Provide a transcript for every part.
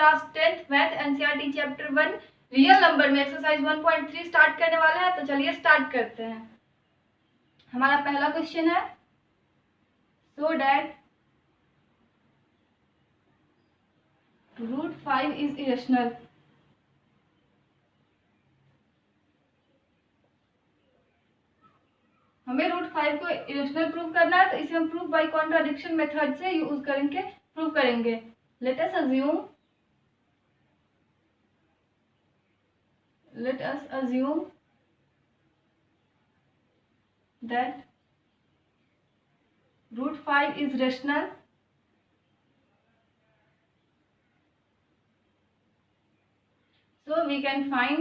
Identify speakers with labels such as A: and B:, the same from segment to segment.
A: Class 10th math NCERT chapter 1 real number में exercise 1.3 start करने वाला है। तो चलिए स्टार्ट करते हैं। हमारा पहला क्वेश्चन है, सो डैट √5 इज इरेशनल। हमें √5 को इरेशनल प्रूव करना है, तो इसे हम प्रूफ बाय कॉन्ट्राडिक्शन मेथड से यूज करके प्रूव करेंगे। Let us assume that √5 is rational. So we can find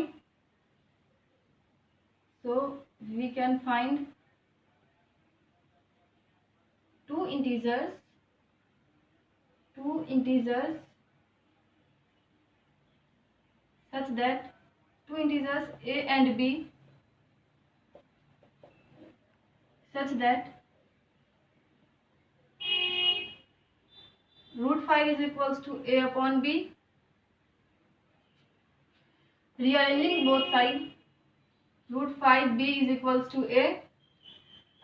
A: two integers such that two integers a and b such that √5 is equals to a upon b. Rearranging both sides, √5 b is equals to a.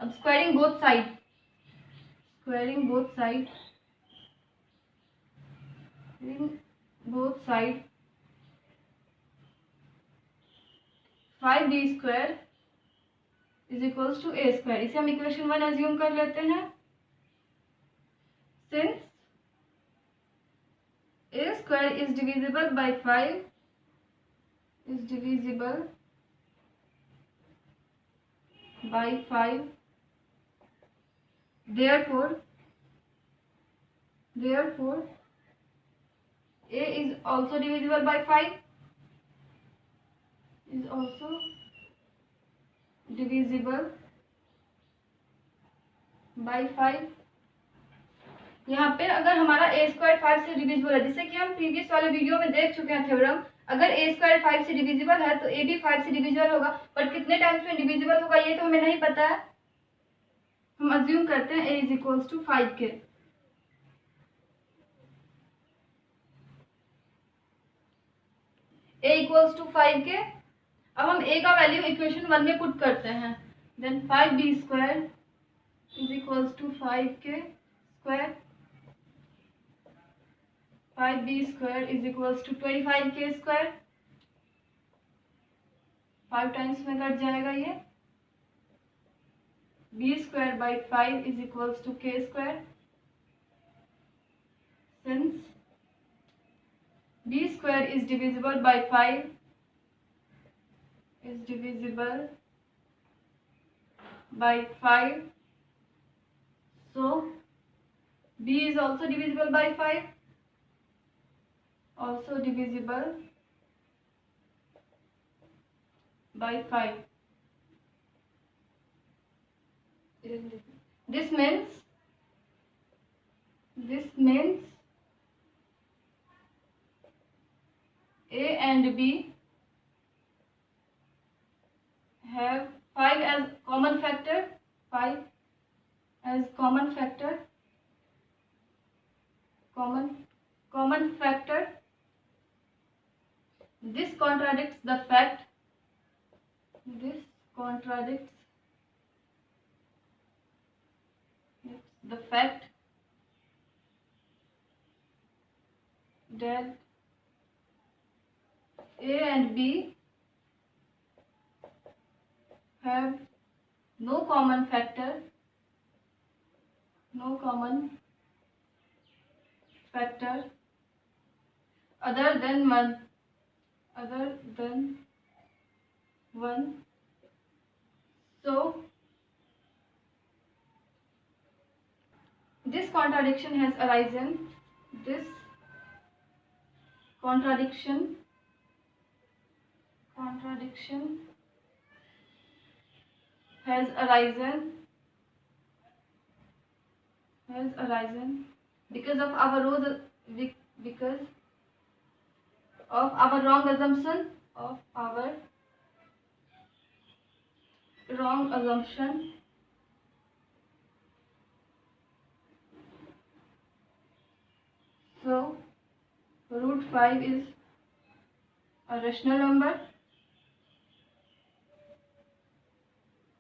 A: अब squaring both sides 5b square is equals to a square. इसे हम equation 1 assume कर लेते हैं। Since a square is divisible by 5, therefore a is also divisible by 5, यहाँ पे अगर हमारा a स्क्वायर 5 से डिविजिबल है, जिससे कि हम प्रीवियस वाले वीडियो में देख चुके हैं थ्योरम, अगर a स्क्वायर 5 से डिविजिबल है तो a भी 5 से डिविजिबल होगा, बट कितने टाइम्स में डिविजिबल होगा ये तो हमें नहीं पता है। हम अज्यूम करते हैं a इज इक्वल्स टू 5 के। a इक्वल्स टू 5 के। अब हम a का वैल्यू इक्वेशन 1 में पुट करते हैं। Then 5b square is equals to 5 के square, 5b square is equals to 25 के स्क्वायर। 5 टाइम्स में कट जाएगा ये। b square by 5 is equals to k square. Since b square is divisible by 5, so b is also divisible by 5, This means a and b have 5 as common factor. Common factor. This contradicts the fact that a and b have no common factor other than 1. So this contradiction has arisen. Has arisen because of our wrong assumption. So √5 is a rational number.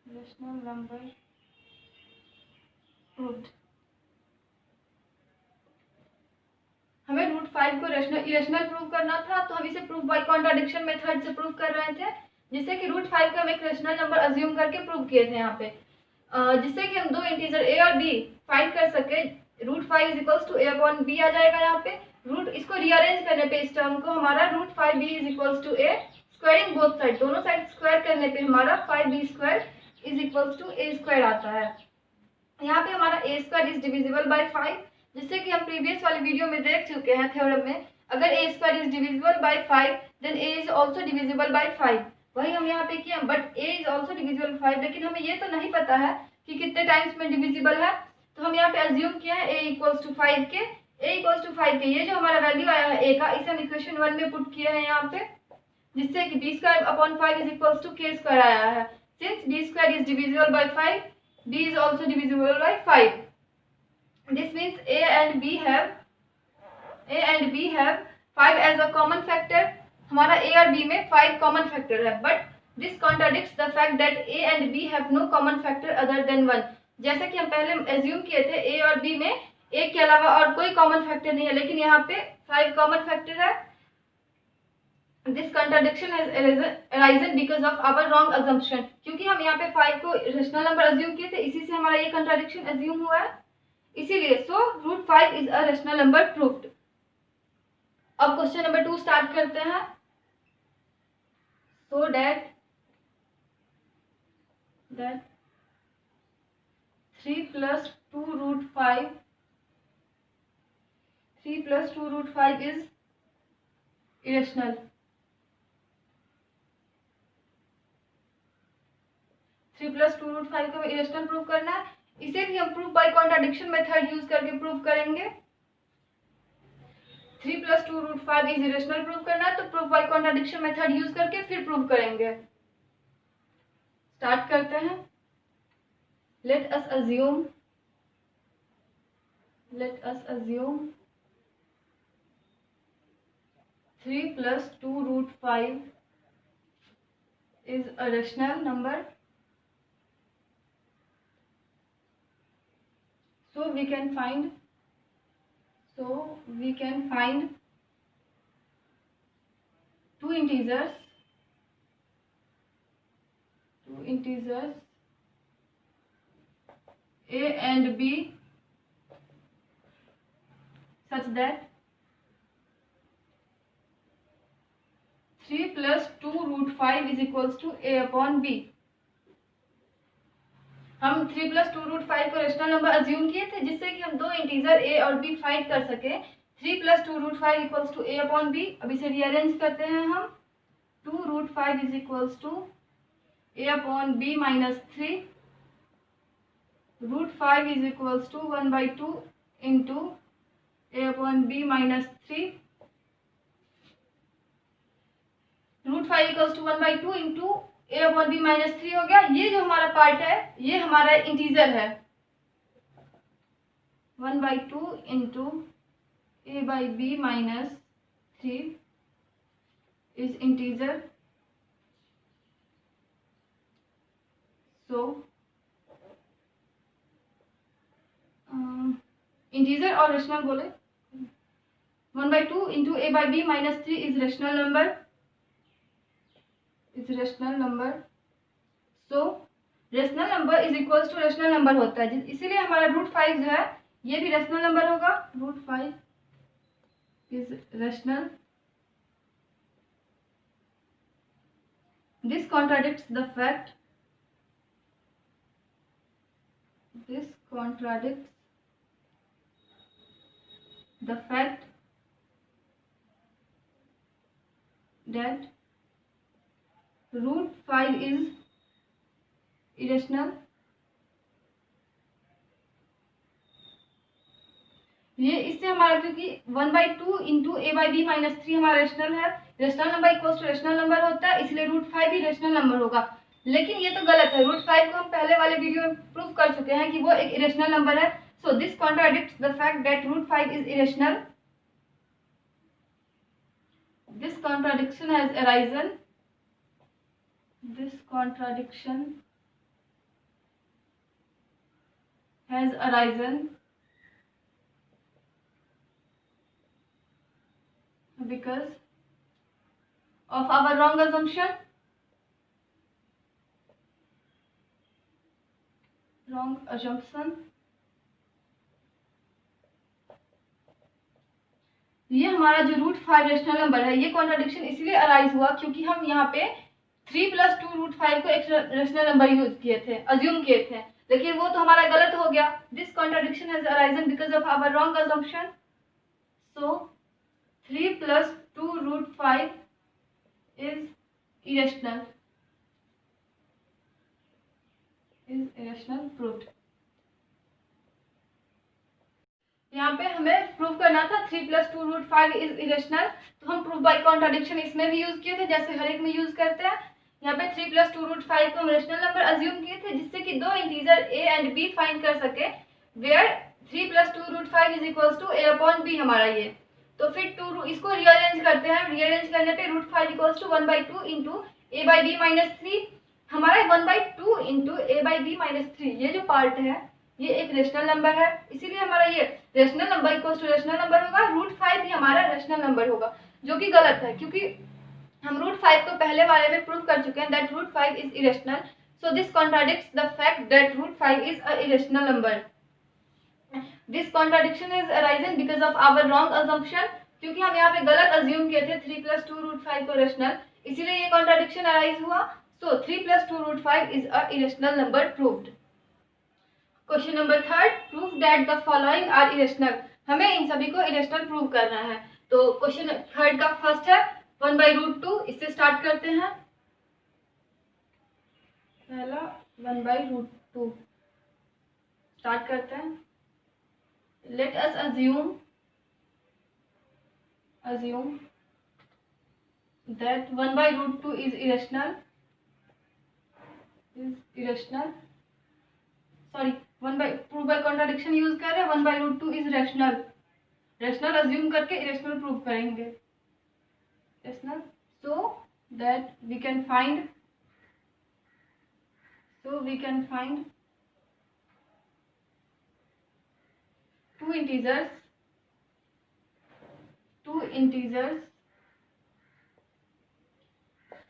A: Rational number proved. हमें √5 को irrational prove करना था, तो हम इसे proof by contradiction method से prove कर रहे थे, जिससे कि √5 को हम एक रेशनल नंबर अज्यूम करके प्रूव किए थे यहाँ पे, जिससे कि हम दो इंटीजर a और b फाइंड कर सके। √5 इज इक्वल्स टू a/b आ जाएगा यहाँ पे। इसको रीअरेंज करने पे इस टर्म को हमारा √5b is equals to a, squaring both side, दोनों साइड स्क्वायर करने पे हमारा 5b² is equals to a² आता है। यहाँ पे हमारा a² इज डिविजिबल बाय 5, जिससे कि हम प्रीवियस वाले वीडियो में देख चुके हैं थ्योरम में, अगर a² is divisible by 5 then a is also divisible by 5। वही हम यहाँ पे किए, but a is also divisible 5, लेकिन हमें ये तो नहीं पता है कि कितने टाइम्स में डिविजिबल है, तो हम यहाँ पे अज्यूम किया है a इक्वल्स टू 5 के। a इक्वल्स टू 5 के ये जो हमारा वैल्यू आया है a का, इसे हम इक्वेशन 1 में पुट किया है यहाँ पे, जिससे कि b²/5 is equals to k² आया है। Since b² is divisible by 5, b is also divisible by 5. This means a and b have 5 as a common factor. हमारा a और b में 5 common factor है, but this contradicts the fact that a and b have no common factor other than 1. जैसे कि हम पहले assume किए थे a और b में एक के अलावा और कोई common factor नहीं है, लेकिन यहाँ पे 5 common factor है। This contradiction has arisen because of our wrong assumption. क्योंकि हम यहाँ पे 5 को रेशनल नंबर अज्यूम किए थे, इसी से हमारा ये contradiction अज्यूम हुआ है, इसीलिए so √5 is a rational number proved. अब क्वेश्चन नंबर 2 स्टार्ट करते हैं। So that 3 plus 2 √5 is irrational. 3 plus 2 √5 को इरेशनल प्रूव करना है। इसे भी हम proof by contradiction method use करके प्रूव करेंगे। 3 plus 2 √5 इज इरेशनल प्रूव करना है, तो proof by contradiction method use करके फिर प्रूव करेंगे। स्टार्ट करते हैं। Let us assume 3 plus 2 √5 is a rational number. So we can find two integers a and b such that 3 plus 2 √5 is equals to a/b. हम 3 plus 2 √5 को rational number assume किए थे, जिससे कि हम दो इंटीजर a और b फाइंड कर सके। 3 plus 2 √5 इक्वल्स टू a/b। अब इसे रीअरेंज करते हैं हम। 2 √5 is equals to a/b minus 3। √5 is equals to 1/2 into a/b minus 3। √5 equals to 1/2 into a/b minus 3 हो गया। ये जो हमारा पार्ट है ये हमारा इंटीजर है। 1/2 into a/b minus 3 is integer. So integer और रेशनल बोले। 1/2 into a/b minus 3 is rational number. So rational number is equals to rational number होता है, इसीलिए हमारा √5 जो है ये भी रेशनल नंबर होगा। √5 is rational. This contradicts the fact that √5 is irrational। ये इससे हमारा, क्योंकि 1/2 इंटू a/b माइनस 3 हमारा रेशनल है, rational number equals to rational number होता है, इसलिए √5 भी रेशनल नंबर होगा। लेकिन ये तो गलत है। √5 को हम पहले वाले वीडियो में प्रूव कर चुके हैं कि वो एक इरेशनल नंबर है। सो this contradicts the fact that √5 is irrational. This contradiction has arisen. This contradiction has arisen because of our wrong assumption. Wrong assumption. ये हमारा जो रूट 5 रेशनल नंबर है, ये कॉन्ट्राडिक्शन इसलिए अराइज हुआ क्योंकि हम यहाँ पे 3 + 2 √5 को एक रेशनल नंबर यूज किए थे, अज्यूम किए थे, लेकिन वो तो हमारा गलत हो गया. This contradiction has arisen because of our wrong assumption. So 3 + 2 √5 is irrational. Proved. यहाँ पे हमें प्रूव करना था 3 + 2 √5 इज इरेशनल, तो हम प्रूव बाय कॉन्ट्राडिक्शन इसमें भी यूज किए थे जैसे हर एक में यूज करते हैं. यहाँ पे 3 + 2 √5 को हम रेशनल नंबर अज्यूम किए थे जिससे कि दो integer a and b find कर सके, where 3 + 2 √5 is equals to a/b हमारा ये. तो फिर इसको रीअरेंज करते हैं. रीअरेंज करने पे √5 इक्वल्स टू 1/2 इंटू a/b - 3. हमारा 1/2 इंटू a/b - 3 ये जो पार्ट है ये एक रेशनल नंबर है, इसीलिए हमारा ये rational number equals to rational number होगा. √5 भी हमारा रेशनल नंबर होगा, जो कि गलत है क्योंकि हम √5 को पहले वाले में प्रूव कर चुके हैं that √5 is irrational. So this contradicts the fact that √5 is a irrational number. This contradiction is arisen because of our wrong assumption, क्योंकि हम यहाँ पे गलत अज्यूम किए थे 3 + 2 √5 को रेशनल, इसीलिए ये कॉन्ट्राडिक्शन अराइज हुआ. So 3 + 2 √5 is a irrational number proved. Question number 3, proof that the following are irrational. हमें इन सभी को इरेशनल प्रूव करना है. तो क्वेश्चन 3 का फर्स्ट है 1/√2. इससे स्टार्ट करते हैं. पहला 1/√2 स्टार्ट करते हैं. Let us assume that 1/√2 is irrational. Sorry, prove by contradiction use कर रहे हैं. 1/√2 इज रेशनल. रेशनल अज्यूम करके इरेशनल प्रूव करेंगे. Rational so that we can find two integers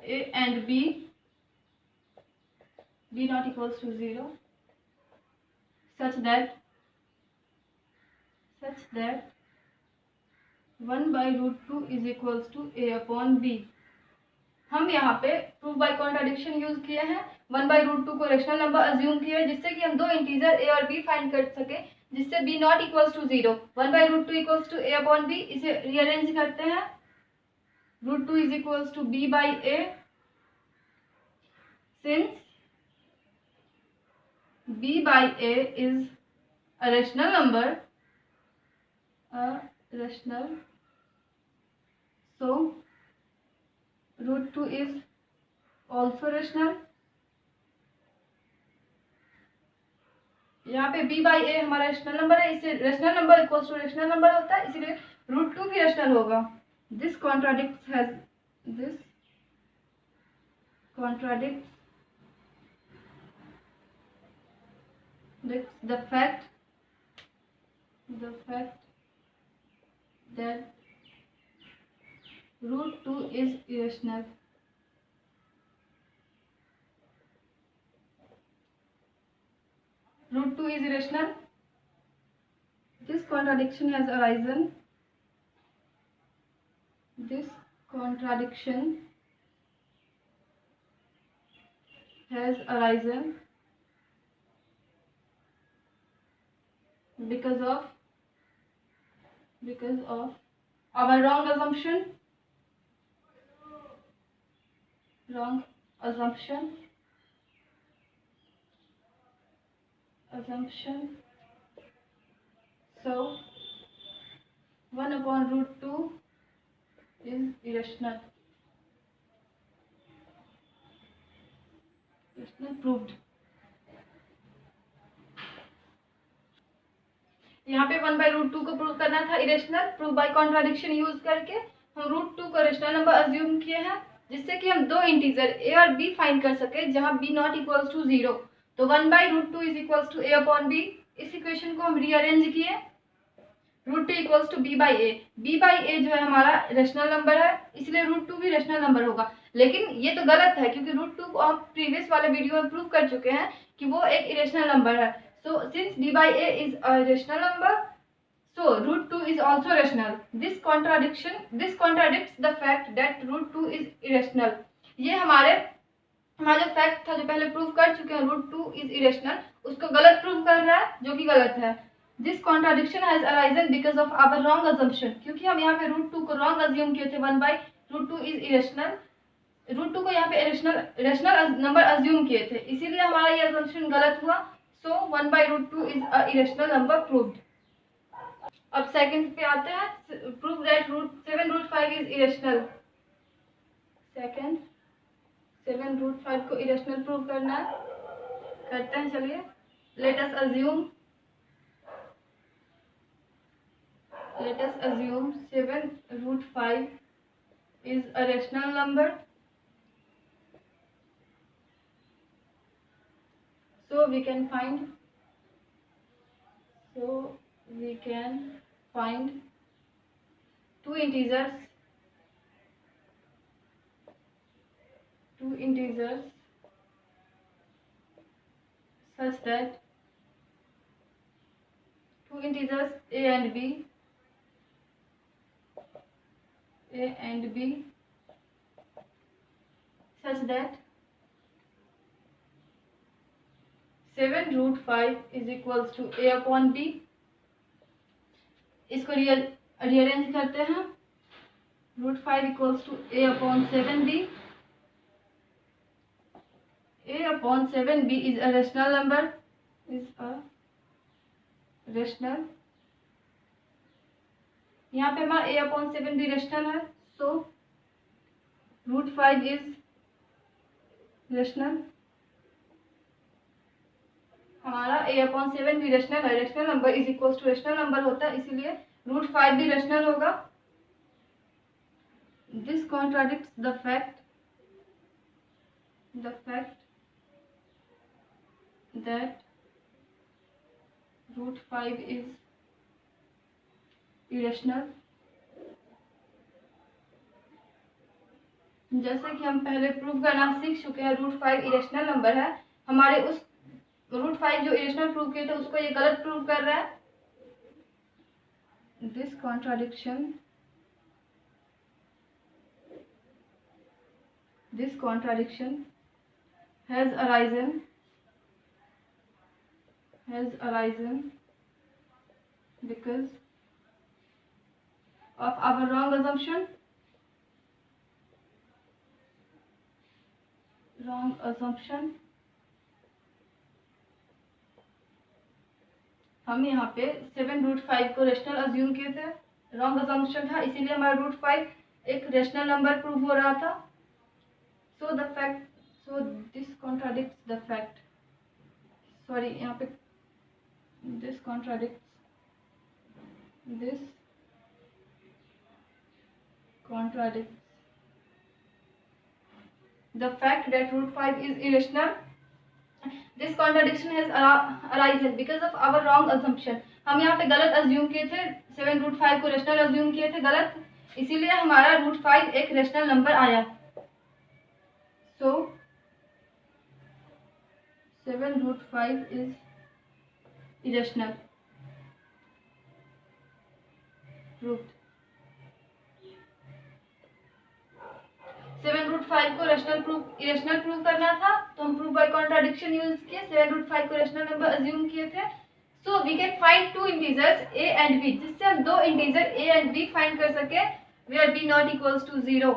A: a and b not equals to 0 such that 1/√2 is equals to a/b. हम यहाँ पे proof by contradiction use किए हैं. 1/√2 को रेशनल नंबर अज्यूम किया है जिससे कि हम दो इंटीजर a और b फाइंड कर सके, जिससे b not equals to 0. 1/√2 equals to a/b. इसे रीअरेंज करते हैं. √2 is equals to b/a. Since b/a is a rational number, so √2 is also rational. यहाँ पे b/a हमारा रेशनल नंबर है, इससे rational number equals to rational number होता है, इसीलिए √2 भी रेशनल होगा. This contradicts the fact that √2 is irrational. √2 is irrational. This contradiction has arisen. Because of our wrong assumption. So 1/√2 is irrational. Proved. यहाँ पे 1/√2 को प्रूव करना था irrational, prove by contradiction use करके. हम रूट 2 को रेशनल नंबर अज्यूम किए हैं, जिससे कि हम दो इंटीजर ए और बी फाइंड कर सके जहां बी नॉट इक्वल्स टू 0। तो 1/√2 is equals to A upon B. इस इक्वेशन को हम रीअरेंज किए, √2 इक्वल्स टू b/a जो है हमारा रेशनल नंबर है, इसलिए √2 भी रेशनल नंबर होगा। लेकिन ये तो गलत है, क्योंकि √2 को हम प्रीवियस वाले वीडियो में प्रूव कर चुके हैं कि वो एक इरेशनल नंबर है। So since b/a is a rational number, so √2 is also rational. This contradicts the fact that √2 is irrational. ये हमारा जो फैक्ट था जो पहले प्रूव कर चुके हैं √2 is irrational, उसको गलत प्रूव कर रहा है, जो कि गलत है। This contradiction has arisen because of our wrong assumption. क्योंकि हम यहाँ पे √2 को wrong assume किए थे, 1/√2 is irrational. √2 को यहाँ पे रेशनल नंबर अज्यूम किए थे, इसीलिए हमारा ये assumption गलत हुआ। So 1/√2 is a irrational number proved. अब सेकंड पे आते हैं, prove that 7√5 is irrational. Second 7√5 को इरेशनल प्रूव करना है, करते हैं। चलिए, late us assume 7√5 is a rational number. So we can find two integers such that two integers a and b such that 7√5 is equals to a upon b। इसको rearrange करते हैं, √5 equals to a upon 7b। a upon 7b is a rational number, यहाँ पे हमारा a upon 7b rational है, so √5 is rational. हमारा a upon 7 भी rational है, rational number is equal to rational number होता है, इसीलिए √5 भी रेशनल होगा। This contradicts the fact that √5 is irrational. जैसे कि हम पहले प्रूव करना सीख चुके हैं, √5 इरेशनल नंबर है। हमारे उस √5 जो इरेशनल प्रूव किए थे उसको ये गलत प्रूव कर रहा है। This contradiction has arisen because of our wrong assumption हम यहाँ पे 7√5 को रेशनल अज्यूम किए थे, रॉन्ग अजम्पशन था, इसीलिए हमारा √5 एक रेशनल नंबर प्रूव हो रहा था। सो this contradicts the fact, sorry यहाँ पे this contradicts the fact that √5 is irrational. This contradiction has arisen because of our wrong assumption. हम यहाँ पे गलत अज्यूम किए थे, 7√5 को रेशनल अज्यूम किए थे गलत, इसीलिए हमारा √5 एक रेशनल नंबर आया। सो 7√5 इज इरेशनल प्रूव्ड। 7√5 को इरेशनल प्रूव करना था, तो हम प्रूव बाय कॉन्ट्राडिक्शन यूज किए, 7√5 को रेशनल नंबर अज्यूम किए थे। So we can find two integers a and b, जिससे हम दो integer a and b find कर सके where b not equals to 0,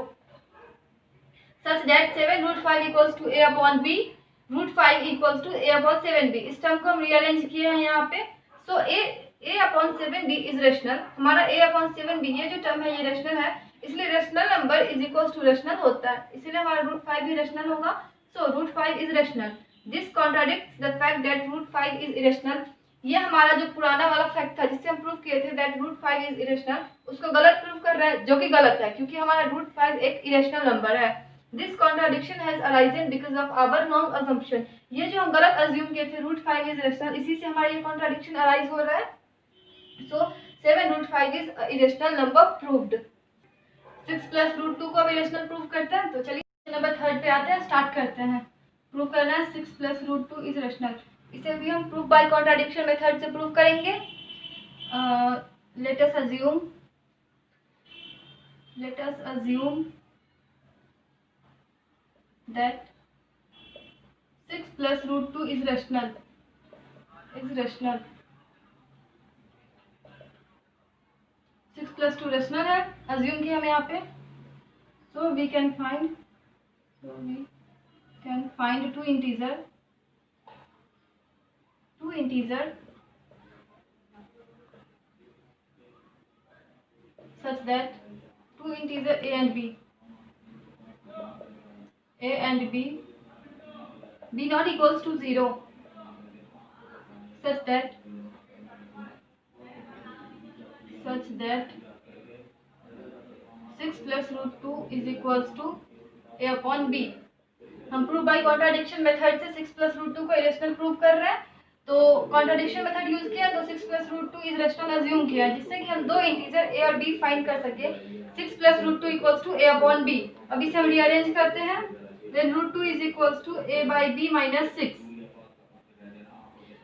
A: such that 7√5 equals to a upon b, √5 equals to a upon 7b। इस term को हम rearrange किए हैं यहाँ पे। So a upon 7b is rational. हमारा a अपॉन 7b ये जो टर्म है ये रेशनल है, इसलिए rational number is equals to rational होता है, इसलिए हमारा √5 भी रेशनल होगा। So √5 is rational. This contradicts the fact that √5 is irrational. ये हमारा जो पुराना वाला फैक्ट था जिससे हम प्रूव किए थे दैट √5 इज इरेशनल, उसको गलत प्रूव कर रहा है, जो कि गलत है क्योंकि हमारा √5 एक इरेशनल नंबर है। This contradiction has arisen because of our wrong assumption. ये जो हम गलत अज्यूम किए थे √5 इज इरेशनल, इसी से हमारा ये कॉन्ट्राडिक्शन अराइज हो रहा है। सो 7 √5 इज इरेशनल नंबर प्रूव्ड। 6 + √2 को अब इरेशनल प्रूव करते हैं। तो चलिए नंबर 3 पे आते हैं, स्टार्ट करते हैं। प्रूव करना है 6 + √2 इज रेशनल। इसे भी हम प्रूफ बाय कॉन्ट्राडिक्शन मेथड से प्रूव करेंगे। Let us assume that 6 + √2 is rational. 6 + 2 rational है, अज्यूम किया हम यहाँ पे। So we can find two integer such that two integer a and b not equals to 0, such that 6 + √2 is equals to a upon b। हम proof by contradiction method से 6 + √2 को irrational prove कर रहे हैं। तो कॉन्ट्राडिक्शन मेथड यूज किया तो 6 + √2 is rational assume किया, जिससे कि हम दो इंटीजर a और b फाइंड कर सके। 6 + √2 equals to a upon b। अब इसे हम रीअरेंज करते हैं। Then √2 is equals to a by b minus 6।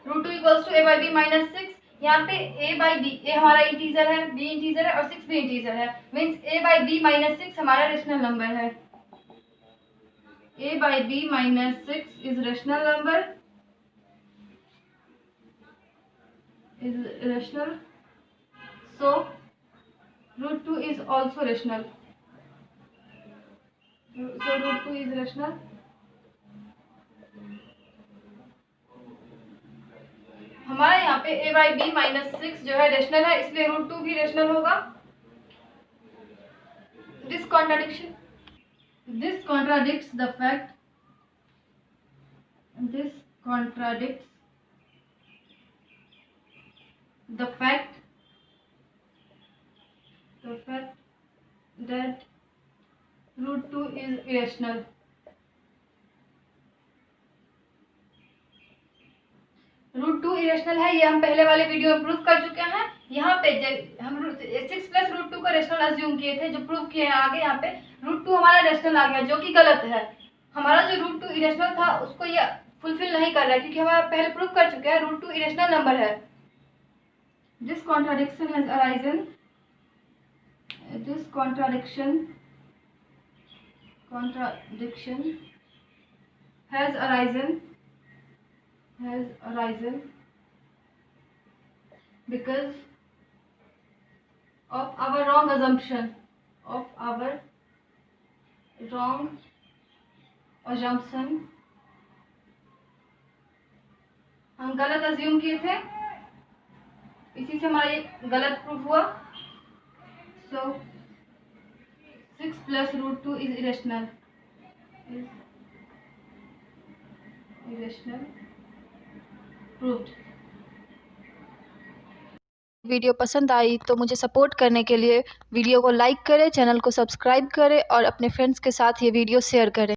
A: √2 equals to a by b minus 6। यहाँ पे a by b, a हमारा इंटीजर है, b इंटीजर है और 6 भी इंटीजर है, means a by b minus 6 हमारा रेशनल नंबर है। a by b minus 6 is rational number, so √2 is also rational, so √2 is rational। हमारा यहाँ पे a by b minus 6 जो है रेशनल है, इसलिए √2 भी रेशनल होगा। This contradicts the fact that √2 is irrational। √2 irrational है, ये हम पहले वाले वीडियो में प्रूव कर चुके हैं। यहाँ पे हम 6 + √2 को रेशनल अज्यूम किए थे, जो प्रूव किए हैं आगे। यहाँ पे √2 हमारा रेशनल आ गया, जो कि गलत है। हमारा जो √2 इरेशनल था उसको ये फुलफिल नहीं कर रहा है, क्योंकि हमारा पहले प्रूव कर चुके हैं √2 इरेशनल नंबर है। This contradiction has arisen because of our wrong assumption, हम गलत अज्यूम किए थे, इसी से हमारा ये गलत प्रूफ हुआ। सो 6 + √2 इज इरेशनल प्रूव्ड।
B: वीडियो पसंद आई तो मुझे सपोर्ट करने के लिए वीडियो को लाइक करें, चैनल को सब्सक्राइब करें और अपने फ्रेंड्स के साथ ये वीडियो शेयर करें।